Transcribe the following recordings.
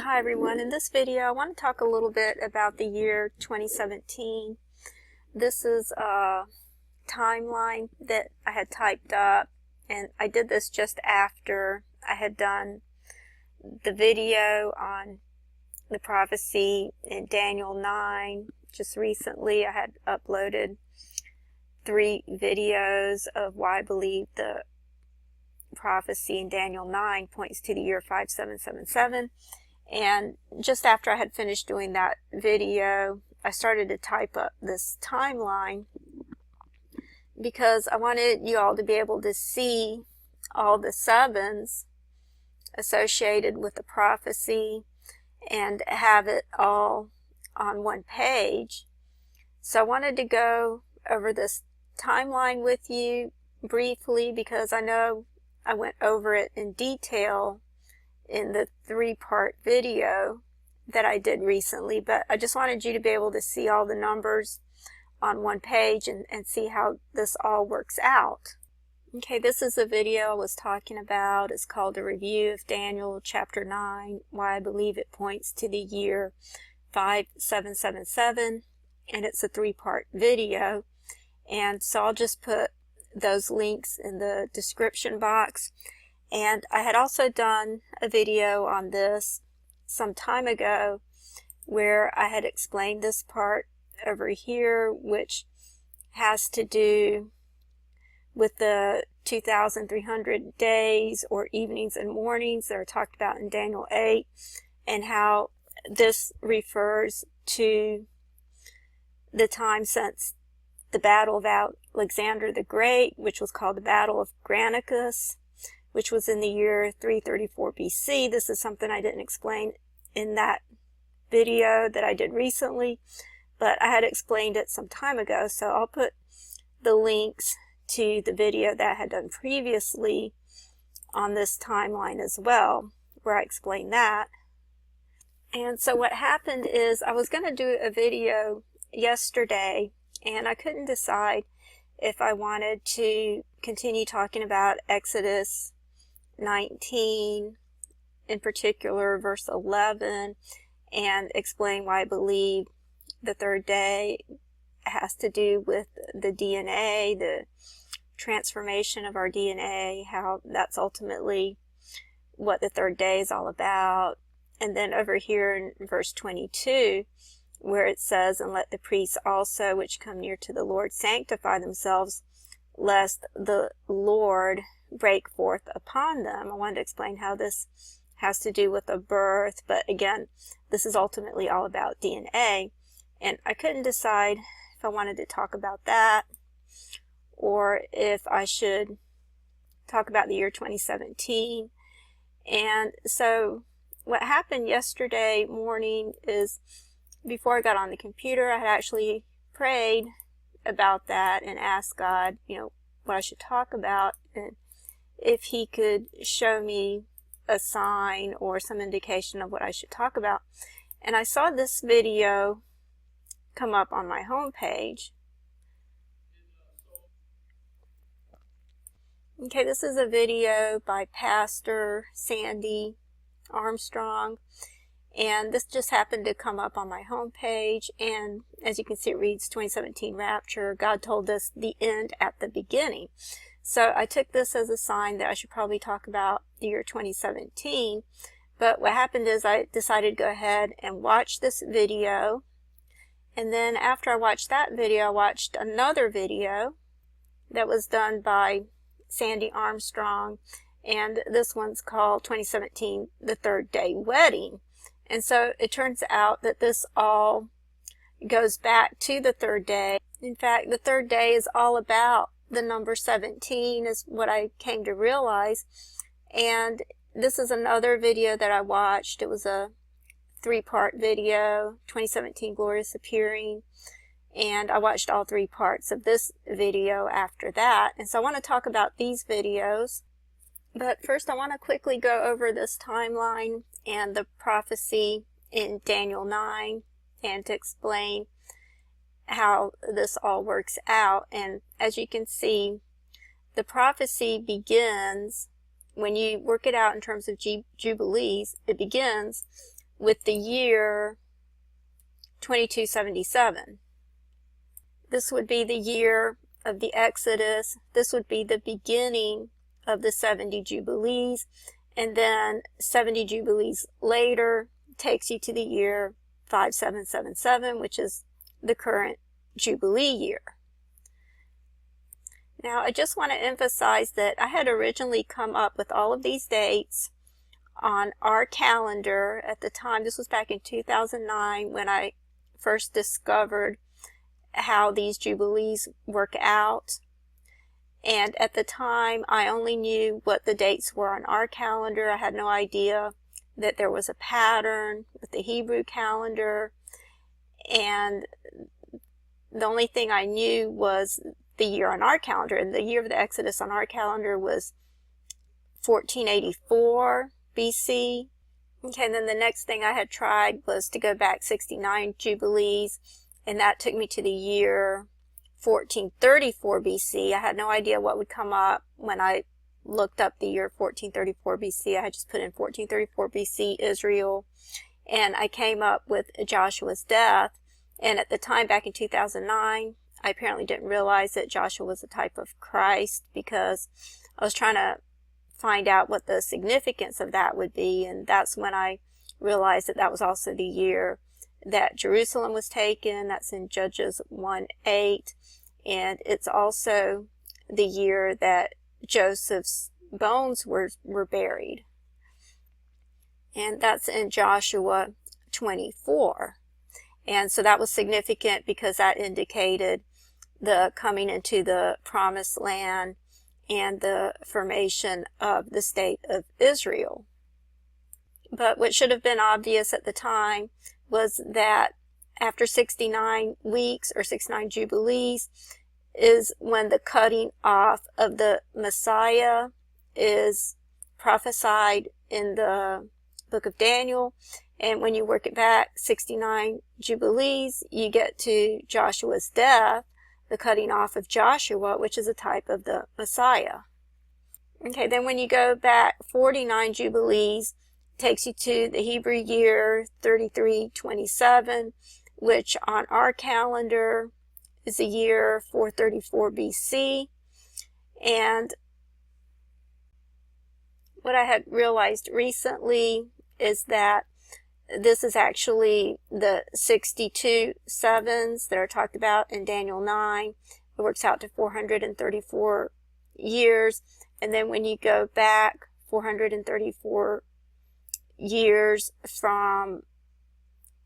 Hi everyone, in this video I want to talk a little bit about the year 2017. This is a timeline that I had typed up, and I did this just after I had done the video on the prophecy in Daniel 9. Just recently I had uploaded 3 videos of why I believe the prophecy in Daniel 9 points to the year 5777. And just after I had finished doing that video, I started to type up this timeline because I wanted you all to be able to see all the sevens associated with the prophecy and have it all on one page. So I wanted to go over this timeline with you briefly because I know I went over it in detail in the 3-part video that I did recently, but I just wanted you to be able to see all the numbers on one page and see how this all works out. Okay, this is the video I was talking about. It's called A Review of Daniel Chapter 9, Why I Believe It Points to the Year 5777, and it's a 3-part video. And so I'll just put those links in the description box. And I had also done a video on this some time ago where I had explained this part over here, which has to do with the 2,300 days or evenings and mornings that are talked about in Daniel 8, and how this refers to the time since the Battle of Alexander the Great, which was called the Battle of Granicus, which was in the year 334 BC. This is something I didn't explain in that video that I did recently, but I had explained it some time ago, so I'll put the links to the video that I had done previously on this timeline as well, where I explained that. And so what happened is I was going to do a video yesterday, and I couldn't decide if I wanted to continue talking about Exodus 19, in particular verse 11, and explain why I believe the third day has to do with the DNA, the transformation of our DNA, how that's ultimately what the third day is all about. And then over here in verse 22, where it says, "And let the priests also which come near to the Lord sanctify themselves, lest the Lord break forth upon them." I wanted to explain how this has to do with a birth, but again, this is ultimately all about DNA, and I couldn't decide if I wanted to talk about that or if I should talk about the year 2017. And so what happened yesterday morning is, before I got on the computer, I had actually prayed about that and asked God, what I should talk about, and if He could show me a sign or some indication of what I should talk about. And I saw this video come up on my home page. Okay, this is a video by Pastor Sandy Armstrong, and this just happened to come up on my home page, and as you can see, it reads 2017 Rapture, God told us the end at the beginning. So I took this as a sign that I should probably talk about the year 2017, but what happened is I decided to go ahead and watch this video, and then after I watched that video, I watched another video that was done by Sandy Armstrong, and this one's called 2017 The Third Day Wedding. And so it turns out that this all goes back to the third day. In fact, the third day is all about the number 17, is what I came to realize. And this is another video that I watched. It was a 3-part video, 2017 Glorious Appearing. And I watched all 3 parts of this video after that. And so I want to talk about these videos. But first I want to quickly go over this timeline and the prophecy in Daniel 9, and to explain how this all works out. And as you can see, the prophecy begins, when you work it out in terms of Jubilees, it begins with the year 2277. This would be the year of the Exodus. This would be the beginning of the 70 Jubilees. And then 70 Jubilees later takes you to the year 5777, which is the current Jubilee year. Now, I just want to emphasize that I had originally come up with all of these dates on our calendar at the time. This was back in 2009 when I first discovered how these Jubilees work out. And at the time, I only knew what the dates were on our calendar. I had no idea that there was a pattern with the Hebrew calendar. And the only thing I knew was the year on our calendar. And the year of the Exodus on our calendar was 1484 BC. Okay, and then the next thing I had tried was to go back 69 Jubilees, and that took me to the year 1434 BC. I had no idea what would come up when I looked up the year 1434 BC. I had just put in 1434 BC Israel, and I came up with Joshua's death. And at the time, back in 2009, I apparently didn't realize that Joshua was a type of Christ, because I was trying to find out what the significance of that would be, and that's when I realized that that was also the year that Jerusalem was taken. That's in Judges 1:8, and it's also the year that Joseph's bones were buried, and that's in Joshua 24. And so that was significant because that indicated the coming into the promised land and the formation of the state of Israel. But what should have been obvious at the time was that after 69 weeks or 69 Jubilees is when the cutting off of the Messiah is prophesied in the book of Daniel. And when you work it back 69 Jubilees, you get to Joshua's death, the cutting off of Joshua, which is a type of the Messiah. Okay, then when you go back 49 Jubilees, takes you to the Hebrew year 3327, which on our calendar is the year 434 BC. And what I had realized recently is that this is actually the 62 sevens that are talked about in Daniel 9. It works out to 434 years. And then when you go back 434 years from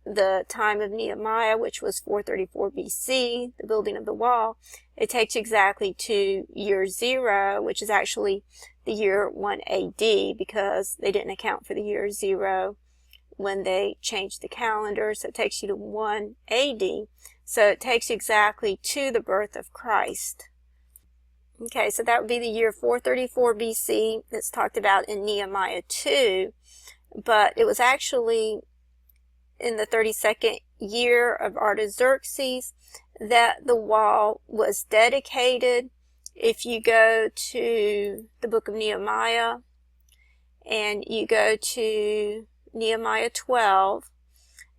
the time of Nehemiah, which was 434 BC, the building of the wall, it takes you exactly to year 0, which is actually the year 1 AD, because they didn't account for the year 0 when they changed the calendar. So it takes you to 1 AD. So it takes you exactly to the birth of Christ. Okay, so that would be the year 434 BC. It's talked about in Nehemiah 2, but it was actually in the 32nd year of Artaxerxes that the wall was dedicated. If you go to the book of Nehemiah and you go to Nehemiah 12,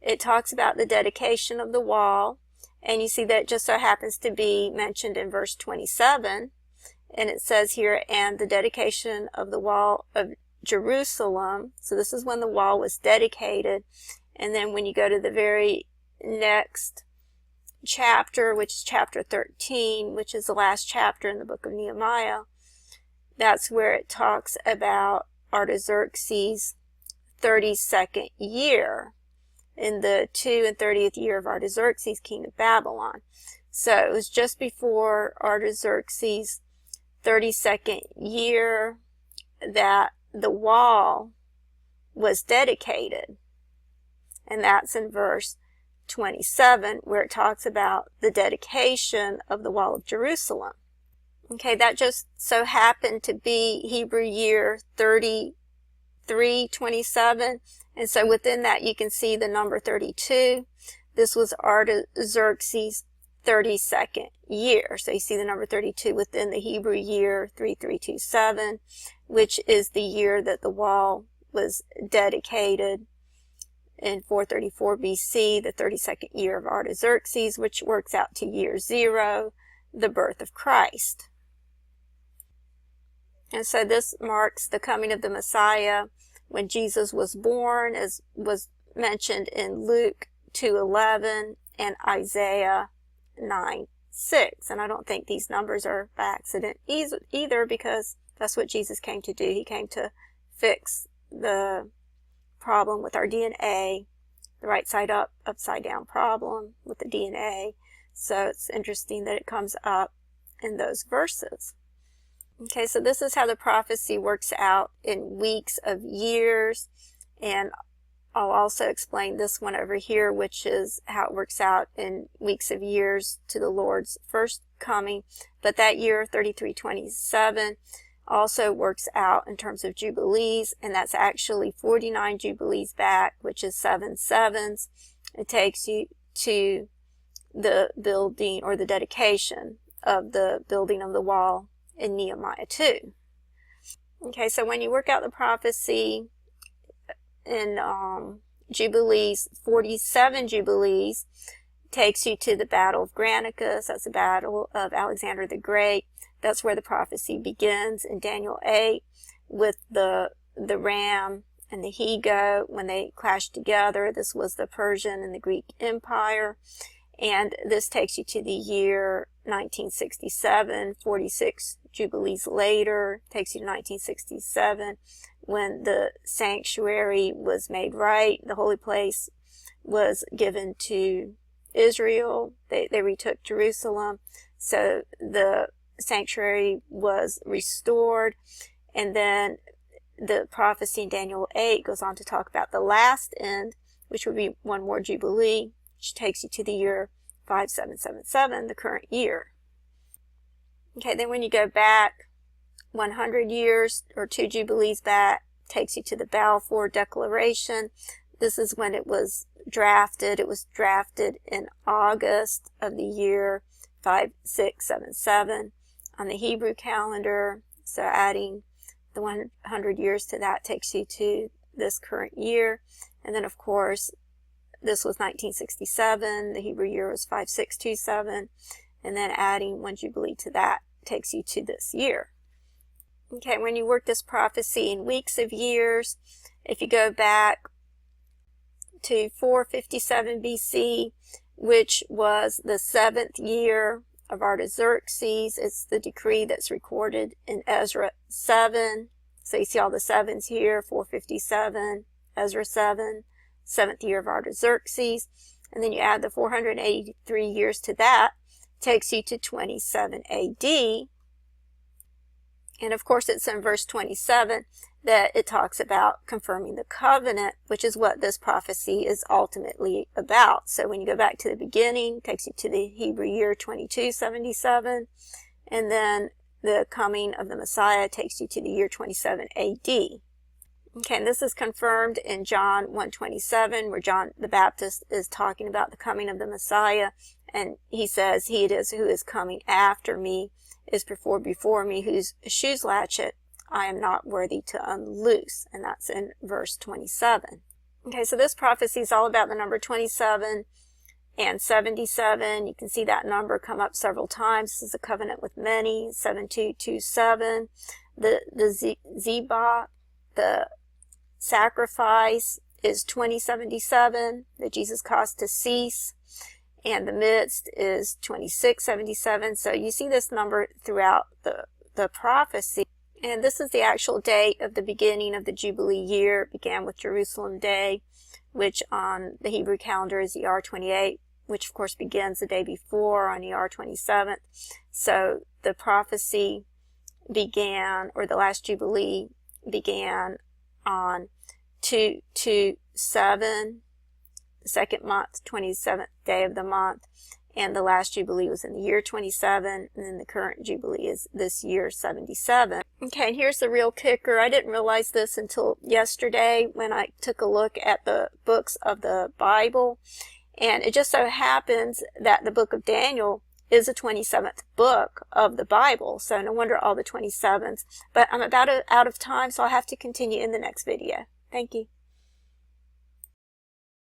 it talks about the dedication of the wall, and you see that it just so happens to be mentioned in verse 27, and it says here, and the dedication of the wall of Jerusalem. So this is when the wall was dedicated. And then when you go to the very next chapter, which is chapter 13, which is the last chapter in the book of Nehemiah, that's where it talks about Artaxerxes' 32nd year, in the 2 and 30th year of Artaxerxes, king of Babylon. So it was just before Artaxerxes' 32nd year that the wall was dedicated. And that's in verse 27, where it talks about the dedication of the wall of Jerusalem. Okay, that just so happened to be Hebrew year 3327. And so within that, you can see the number 32. This was Artaxerxes' 32nd year. So you see the number 32 within the Hebrew year 3327, which is the year that the wall was dedicated. in 434 BC, the 32nd year of Artaxerxes, which works out to year 0, the birth of Christ. And so this marks the coming of the Messiah when Jesus was born, as was mentioned in Luke 2:11 and Isaiah 9:6. And I don't think these numbers are by accident either, because that's what Jesus came to do. He came to fix the problem with our DNA, the right side up, upside down problem with the DNA. So it's interesting that it comes up in those verses. Okay, so this is how the prophecy works out in weeks of years, and I'll also explain this one over here, which is how it works out in weeks of years to the Lord's first coming. But that year, 3327, also works out in terms of jubilees, and that's actually 49 jubilees back, which is 7 sevens. It takes you to the building or the dedication of the building of the wall in Nehemiah 2. Okay, so when you work out the prophecy in Jubilees, 47 Jubilees, takes you to the Battle of Granicus. That's the Battle of Alexander the Great. That's where the prophecy begins in Daniel 8 with the ram and the he-goat when they clashed together. This was the Persian and the Greek Empire. And this takes you to the year 1967, 46 Jubilees later, takes you to 1967, when the sanctuary was made right. The holy place was given to Israel. They retook Jerusalem. So the sanctuary was restored. And then the prophecy in Daniel 8 goes on to talk about the last end, which would be one more Jubilee, which takes you to the year 5777, the current year. Okay, then when you go back 100 years or 2 Jubilees back, takes you to the Balfour Declaration. This is when it was drafted. It was drafted in August of the year 5677 on the Hebrew calendar. So adding the 100 years to that takes you to this current year. And then, of course, this was 1967. The Hebrew year was 5627. And then adding 1 Jubilee to that takes you to this year. Okay, when you work this prophecy in weeks of years, if you go back to 457 BC, which was the 7th year of Artaxerxes, it's the decree that's recorded in Ezra 7. So you see all the sevens here, 457, Ezra 7, 7th year of Artaxerxes. And then you add the 483 years to that, takes you to 27 AD. And of course, it's in verse 27 that it talks about confirming the covenant, which is what this prophecy is ultimately about. So when you go back to the beginning, it takes you to the Hebrew year 2277, and then the coming of the Messiah takes you to the year 27 AD. Okay, and this is confirmed in John 1:27, where John the Baptist is talking about the coming of the Messiah, and he says, "He it is who is coming after me is before me, whose shoes latchet I am not worthy to unloose." And that's in verse 27. Okay, so this prophecy is all about the number 27 and 77. You can see that number come up several times. This is a covenant with many, 7227. The Zebah, the sacrifice, is 2077, that Jesus caused to cease. And the midst is 2677. So you see this number throughout the prophecy. And this is the actual date of the beginning of the Jubilee year. It began with Jerusalem Day, which on the Hebrew calendar is ER 28, which of course begins the day before on ER 27th. So the prophecy began, or the last Jubilee began on 227, the second month, 27th day of the month, and the last Jubilee was in the year 27, and then the current Jubilee is this year 77. Okay, and here's the real kicker. I didn't realize this until yesterday when I took a look at the books of the Bible, and it just so happens that the book of Daniel is the 27th book of the Bible, so no wonder all the 27s. But I'm about out of time, so I'll have to continue in the next video. Thank you.